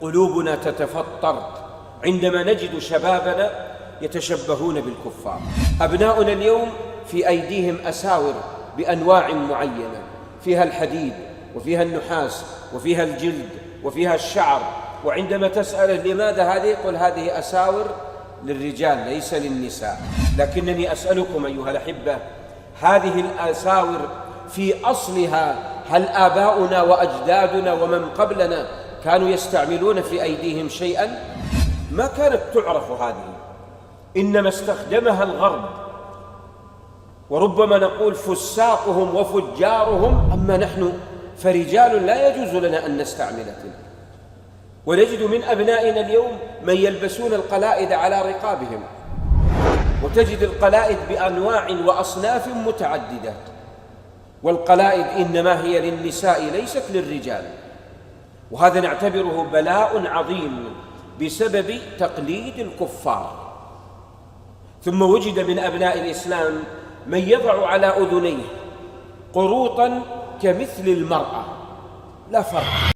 قلوبنا تتفطر عندما نجد شبابنا يتشبهون بالكفار. أبناؤنا اليوم في أيديهم أساور بأنواع معينة، فيها الحديد وفيها النحاس وفيها الجلد وفيها الشعر، وعندما تسأله لماذا هذه يقول هذه أساور للرجال ليس للنساء. لكنني أسألكم أيها الأحبة، هذه الأساور في أصلها هل آباؤنا وأجدادنا ومن قبلنا كانوا يستعملون في أيديهم شيئا؟ ما كانت تعرف هذه، إنما استخدمها الغرب، وربما نقول فساقهم وفجارهم. أما نحن فرجال لا يجوز لنا أن نستعمل تلك. ونجد من أبنائنا اليوم من يلبسون القلائد على رقابهم، وتجد القلائد بأنواع وأصناف متعددة، والقلائد إنما هي للنساء ليست للرجال، وهذا نعتبره بلاء عظيم بسبب تقليد الكفار. ثم وجد من أبناء الإسلام من يضع على أذنيه قروطا كمثل المرأة، لا فرق.